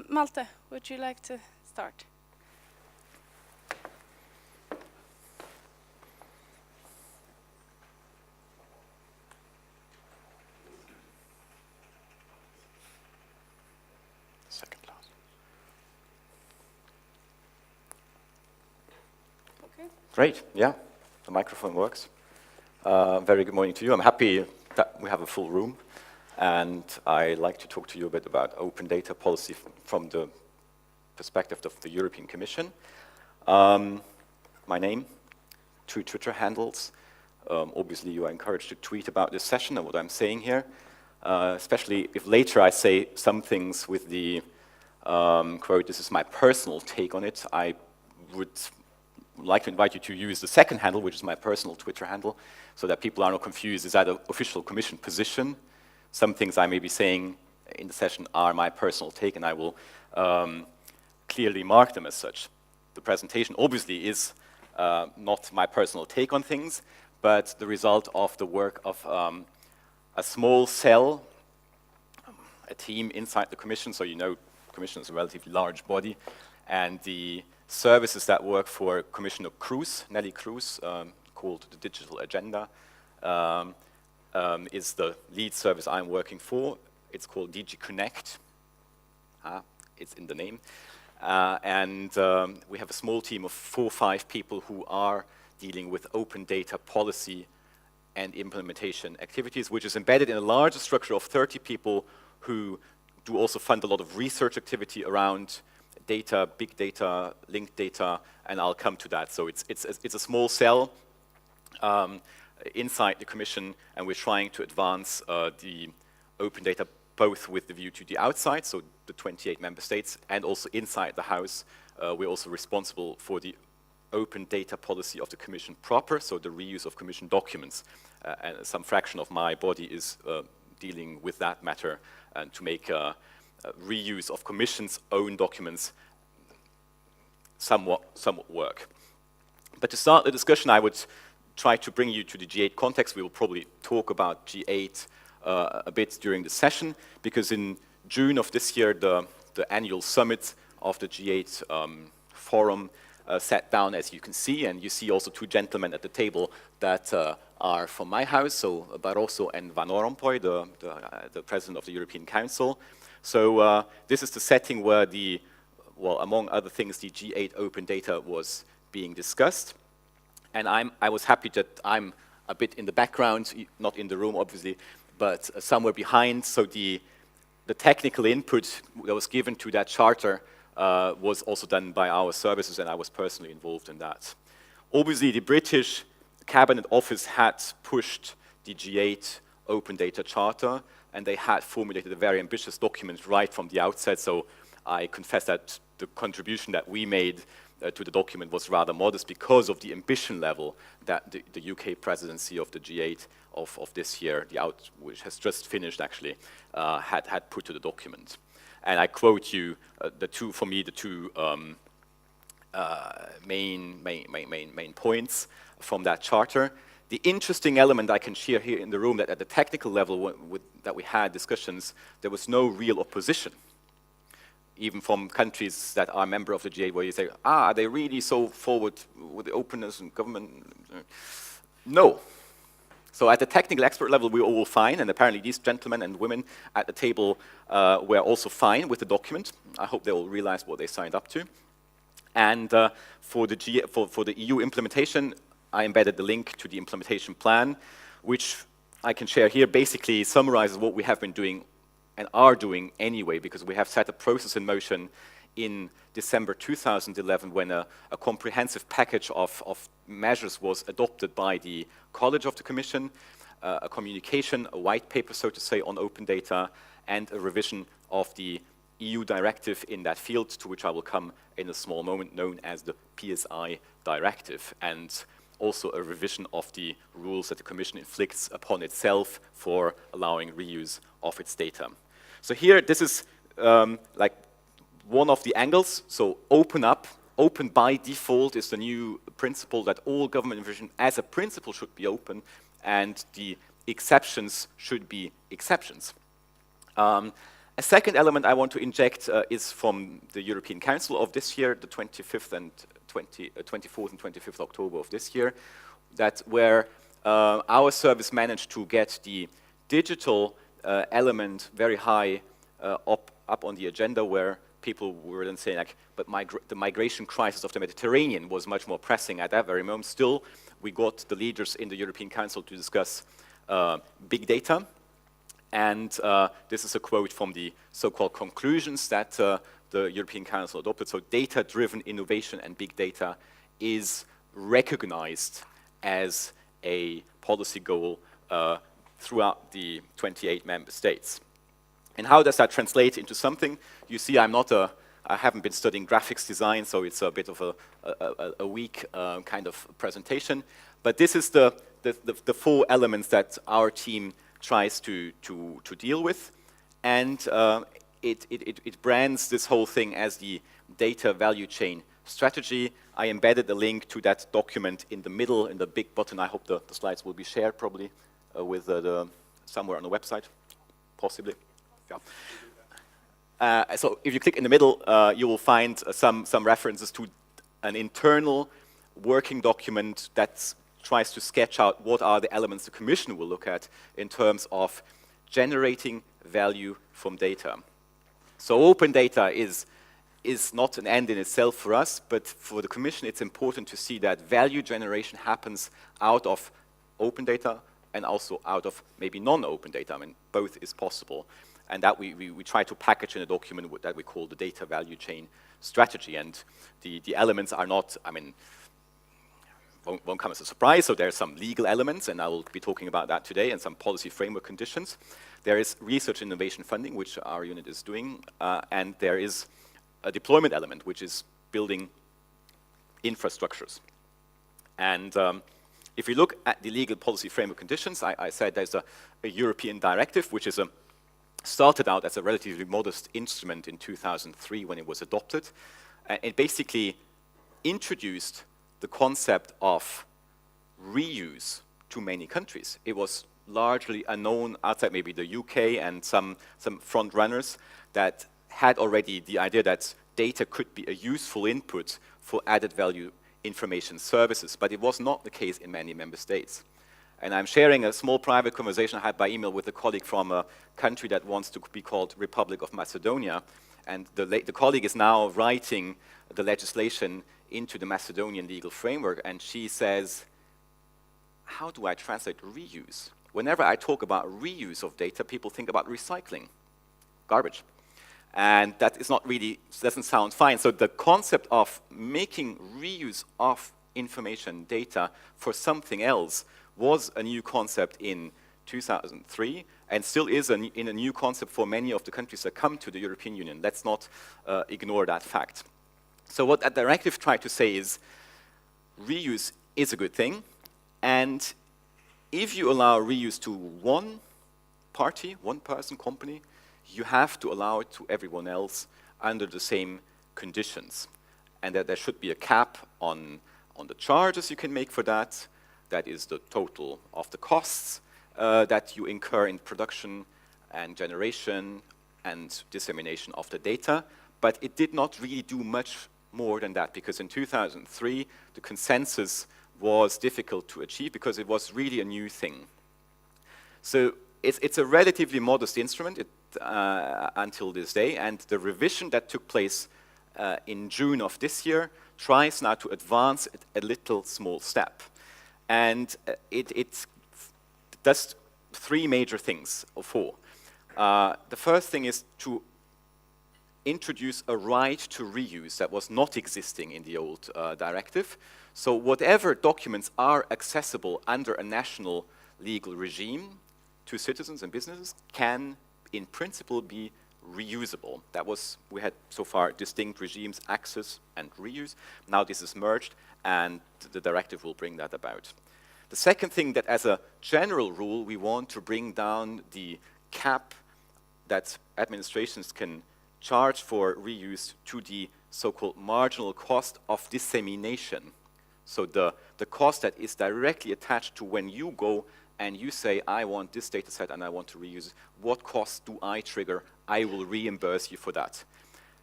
Malte, would you like to start? Second last. Okay. Great, yeah, the microphone works. Very good morning to you. I'm happy that we have a full room, and I'd like to talk to you a bit about open data policy from the perspective of the European Commission. My name, 2 Twitter handles. Obviously, you are encouraged to tweet about this session and what I'm saying here, especially if later I say some things with the quote, "This is my personal take on it." I would like to invite you to use the second handle, which is my personal Twitter handle, so that people are not confused. Is that an official Commission position? Some things I may be saying in the session are my personal take, and I will clearly mark them as such. The presentation obviously is not my personal take on things, but the result of the work of a small cell, a team inside the Commission. So you know, Commission is a relatively large body, and the services that work for Commissioner Cruz, Nelly Cruz, called the Digital Agenda, is the lead service I'm working for. It's called DG Connect. It's in the name. And we have a small team of 4 or 5 people who are dealing with open data policy and implementation activities, which is embedded in a larger structure of 30 people who do also fund a lot of research activity around data, big data, linked data, and I'll come to that. So it's a small cell inside the Commission, and we're trying to advance the open data both with the view to the outside, so the 28 member states, and also inside the House. We're also responsible for the open data policy of the Commission proper, so the reuse of Commission documents. And some fraction of my body is dealing with that matter, and to make reuse of Commission's own documents somewhat work. But to start the discussion, I would try to bring you to the G8 context. We will probably talk about G8 a bit during the session, because in June of this year, the annual summit of the G8 forum sat down, as you can see, and you see also 2 gentlemen at the table that are from my house, so Barroso and Van Rompuy, the president of the European Council. So this is the setting where well, among other things, the G8 open data was being discussed. And I was happy that I'm a bit in the background, not in the room, obviously, but somewhere behind. So the technical input that was given to that charter was also done by our services, and I was personally involved in that. Obviously, the British Cabinet Office had pushed the G8 Open Data Charter, and they had formulated a very ambitious document right from the outset. So I confess that the contribution that we made to the document was rather modest because of the ambition level that the UK presidency of the G8 of this year, which has just finished actually, had put to the document. And I quote you the two main points from that charter. The interesting element I can share here in the room, that at the technical level that we had discussions, there was no real opposition, even from countries that are member of the G8, where you say, are they really so forward with the openness and government? No. So at the technical expert level, we were all fine, and apparently these gentlemen and women at the table were also fine with the document. I hope they all realized what they signed up to. And for the EU implementation, I embedded the link to the implementation plan, which I can share here, basically summarizes what we have been doing and are doing anyway, because we have set a process in motion in December 2011 when a comprehensive package of measures was adopted by the College of the Commission, a communication, a white paper, so to say, on open data, and a revision of the EU directive in that field, to which I will come in a small moment, known as the PSI directive, and also a revision of the rules that the Commission inflicts upon itself for allowing reuse of its data. So here, this is like one of the angles, so open up open by default is the new principle that all government information as a principle should be open, and the exceptions should be exceptions. A second element I want to inject is from the European Council of this year, the 24th and 25th October of this year, where our service managed to get the digital element very high up on the agenda, where people were then saying, like, but the migration crisis of the Mediterranean was much more pressing at that very moment. Still, we got the leaders in the European Council to discuss big data. And this is a quote from the so-called conclusions that the European Council adopted. So data-driven innovation and big data is recognized as a policy goal throughout the 28 member states. And how does that translate into something? You see, I haven't been studying graphics design, so it's a bit of a weak kind of presentation. But this is the 4 elements that our team tries to deal with, and it brands this whole thing as the data value chain strategy. I embedded a link to that document in the middle, in the big button. I hope the slides will be shared probably with somewhere on the website, possibly. Yeah. So if you click in the middle, you will find some references to an internal working document that tries to sketch out what are the elements the Commission will look at in terms of generating value from data. So open data is not an end in itself for us, but for the Commission it's important to see that value generation happens out of open data and also out of maybe non-open data. I mean, both is possible. And that we try to package in a document that we call the data value chain strategy. And the elements are not, I mean, won't come as a surprise. So there are some legal elements, and I will be talking about that today, and some policy framework conditions. There is research and innovation funding, which our unit is doing, and there is a deployment element, which is building infrastructures. And if you look at the legal policy framework conditions, I said there's a European directive, which is started out as a relatively modest instrument in 2003 when it was adopted. It basically introduced the concept of reuse to many countries. It was largely unknown outside maybe the UK and some front runners that had already the idea that data could be a useful input for added value information services, but it was not the case in many member states. And I'm sharing a small private conversation I had by email with a colleague from a country that wants to be called Republic of Macedonia, and the colleague is now writing the legislation into the Macedonian legal framework, and she says, how do I translate reuse? Whenever I talk about reuse of data, people think about recycling, garbage. And that is not really, doesn't sound fine. So the concept of making reuse of information, data, for something else was a new concept in 2003, and still is in a new concept for many of the countries that come to the European Union. Let's not ignore that fact. So what that directive tried to say is, reuse is a good thing, and if you allow reuse to one party, one person, company, you have to allow it to everyone else under the same conditions. And that there should be a cap on the charges you can make for that. That is the total of the costs that you incur in production and generation and dissemination of the data. But it did not really do much more than that, because in 2003, the consensus was difficult to achieve because it was really a new thing. So it's a relatively modest instrument until this day, and the revision that took place in June of this year tries now to advance it a little small step. And it does 3 major things, or 4. The first thing is to introduce a right to reuse that was not existing in the old directive. So whatever documents are accessible under a national legal regime to citizens and businesses can, in principle, be reusable. That was, we had so far distinct regimes, access and reuse. Now this is merged, and the directive will bring that about. The second thing, that as a general rule, we want to bring down the cap that administrations can charge for reuse to the so-called marginal cost of dissemination. So the cost that is directly attached to when you go and you say, I want this data set and I want to reuse it, what cost do I trigger? I will reimburse you for that.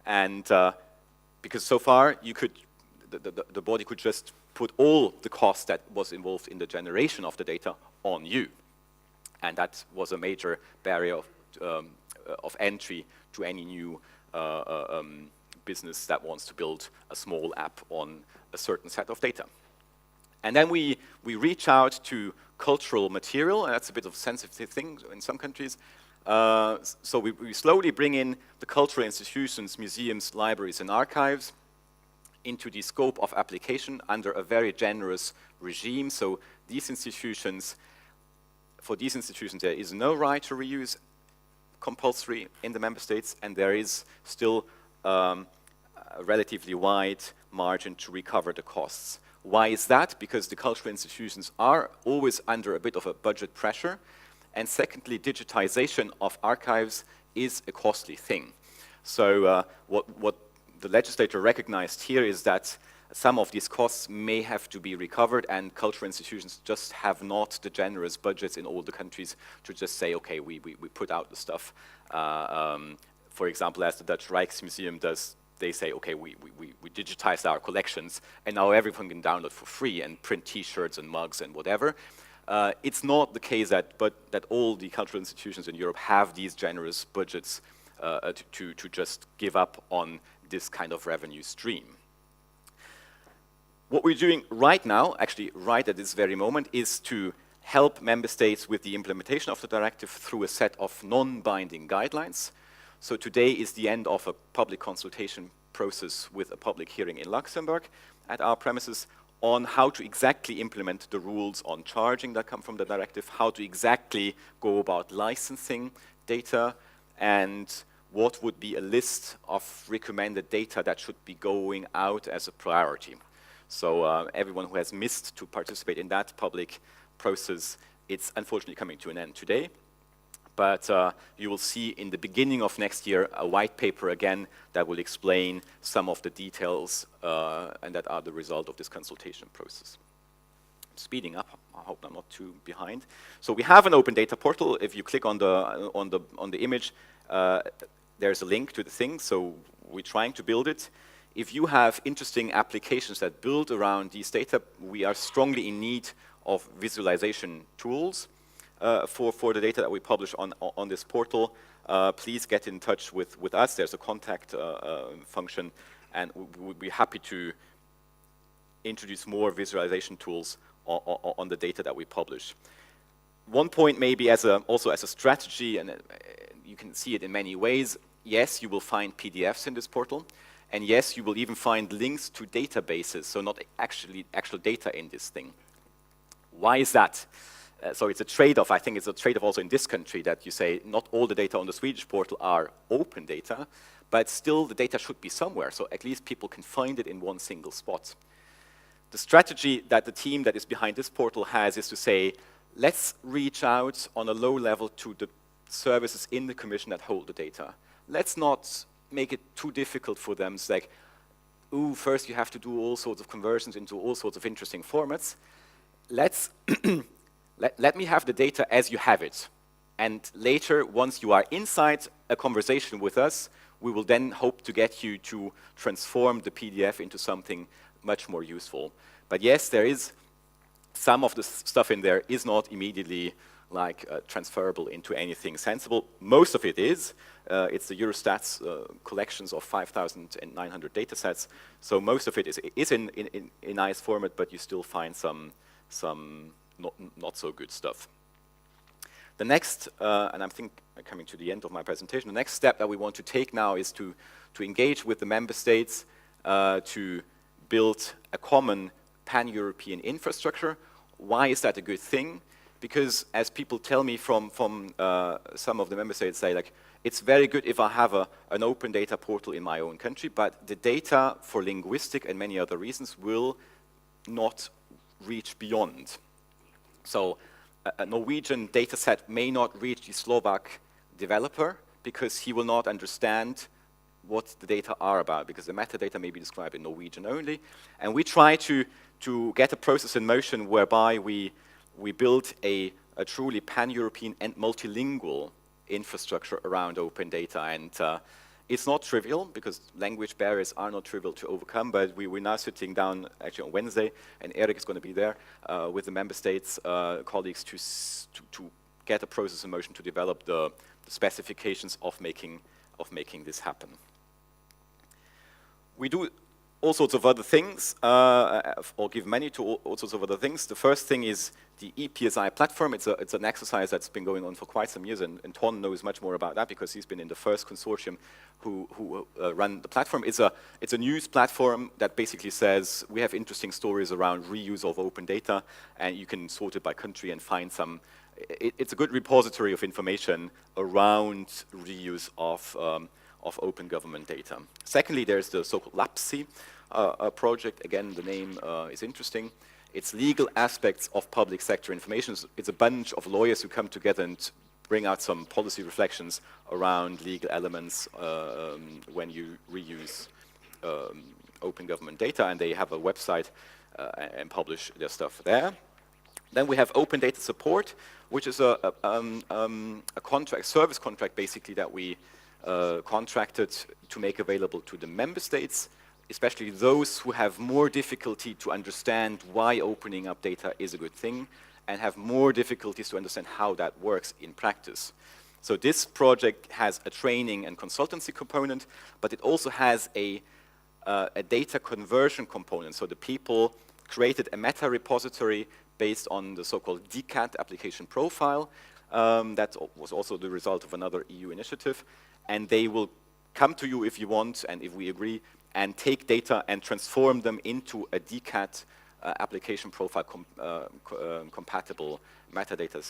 And because so far, you could, the body could just put all the cost that was involved in the generation of the data on you. And that was a major barrier of entry to any new business that wants to build a small app on a certain set of data. And then we reach out to cultural material, and that's a bit of a sensitive thing in some countries. So we slowly bring in the cultural institutions, museums, libraries, and archives into the scope of application under a very generous regime. So these institutions, for these institutions, there is no right to reuse compulsory in the member states, and there is still a relatively wide margin to recover the costs. Why is that? Because the cultural institutions are always under a bit of a budget pressure. And secondly, digitization of archives is a costly thing. So what the legislator recognized here is that some of these costs may have to be recovered, and cultural institutions just have not the generous budgets in all the countries to just say, okay, we put out the stuff. For example, as the Dutch Rijksmuseum does, they say, okay, we digitized our collections, and now everyone can download for free and print T-shirts and mugs and whatever. It's not the case that all the cultural institutions in Europe have these generous budgets to just give up on this kind of revenue stream. What we're doing right now, actually right at this very moment, is to help member states with the implementation of the directive through a set of non-binding guidelines. So today is the end of a public consultation process with a public hearing in Luxembourg at our premises on how to exactly implement the rules on charging that come from the directive, how to exactly go about licensing data, and what would be a list of recommended data that should be going out as a priority. So everyone who has missed to participate in that public process, it's unfortunately coming to an end today. But you will see in the beginning of next year a white paper again that will explain some of the details and that are the result of this consultation process. I'm speeding up. I hope I'm not too behind. So we have an open data portal. If you click on the image, there's a link to the thing. So we're trying to build it. If you have interesting applications that build around these data, we are strongly in need of visualization tools. For the data that we publish on this portal, please get in touch with us. There's a contact function, and we would be happy to introduce more visualization tools on the data that we publish. One point maybe also as a strategy, and you can see it in many ways, yes, you will find PDFs in this portal, and yes, you will even find links to databases, so not actual data in this thing. Why is that? So it's a trade-off. I think it's a trade-off also in this country that you say not all the data on the Swedish portal are open data, but still the data should be somewhere, so at least people can find it in one single spot. The strategy that the team that is behind this portal has is to say, let's reach out on a low level to the services in the Commission that hold the data. Let's not make it too difficult for them. It's like, ooh, first you have to do all sorts of conversions into all sorts of interesting formats. Let's let me have the data as you have it. And later, once you are inside a conversation with us, we will then hope to get you to transform the PDF into something much more useful. But yes, there is some of the stuff in there is not immediately like transferable into anything sensible. Most of it is. It's the Eurostat's collections of 5,900 data sets. So most of it is in nice format, but you still find some not so good stuff. The next, and I think I'm coming to the end of my presentation, the next step that we want to take now is to engage with the member states to build a common pan-European infrastructure. Why is that a good thing? Because as people tell me from some of the member states, say like, it's very good if I have an open data portal in my own country, but the data for linguistic and many other reasons will not reach beyond. So a Norwegian data set may not reach the Slovak developer because he will not understand what the data are about, because the metadata may be described in Norwegian only. And we try to get a process in motion whereby we build a truly pan-European and multilingual infrastructure around open data. And it's not trivial, because language barriers are not trivial to overcome, but we're now sitting down actually on Wednesday, and Eric is going to be there with the member states colleagues to get a process in motion to develop the specifications of making this happen. We do all sorts of other things, or give money to all sorts of other things. The first thing is the ePSI platform. It's an exercise that's been going on for quite some years, and Ton knows much more about that because he's been in the first consortium who run the platform. It's a news platform that basically says we have interesting stories around reuse of open data, and you can sort it by country and find some. It's a good repository of information around reuse of open government data. Secondly, there's the so-called LAPSI project. Again, the name is interesting. It's legal aspects of public sector information. It's a bunch of lawyers who come together and bring out some policy reflections around legal elements when you reuse open government data, and they have a website and publish their stuff there. Then we have open data support, which is a contract, service contract basically, that we contracted to make available to the member states, especially those who have more difficulty to understand why opening up data is a good thing and have more difficulties to understand how that works in practice. So this project has a training and consultancy component, but it also has a data conversion component. So the people created a meta repository based on the so-called DCAT application profile. That was also the result of another EU initiative. And they will come to you if you want, and if we agree, and take data and transform them into a DCAT application profile compatible metadata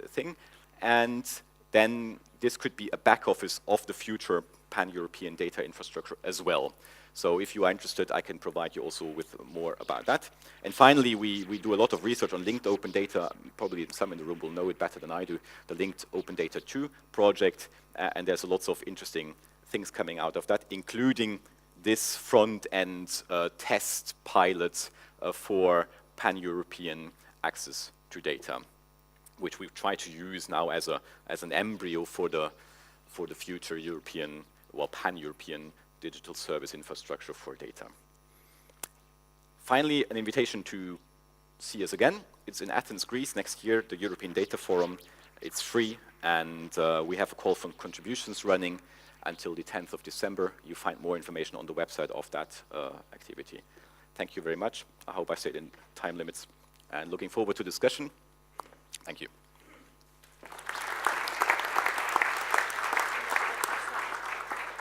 thing. And then this could be a back office of the future pan-European data infrastructure as well. So if you are interested, I can provide you also with more about that. And finally, we do a lot of research on linked open data. Probably some in the room will know it better than I do, the Linked Open Data 2 project. And there's lots of interesting things coming out of that, including this front-end test pilot for pan-European access to data, which we've tried to use now as an embryo for the future European, well, pan-European digital service infrastructure for data. Finally, an invitation to see us again. It's in Athens, Greece next year, the European Data Forum. It's free, and we have a call for contributions running until the 10th of December. You find more information on the website of that activity. Thank you very much. I hope I stayed in time limits, and looking forward to discussion. Thank you.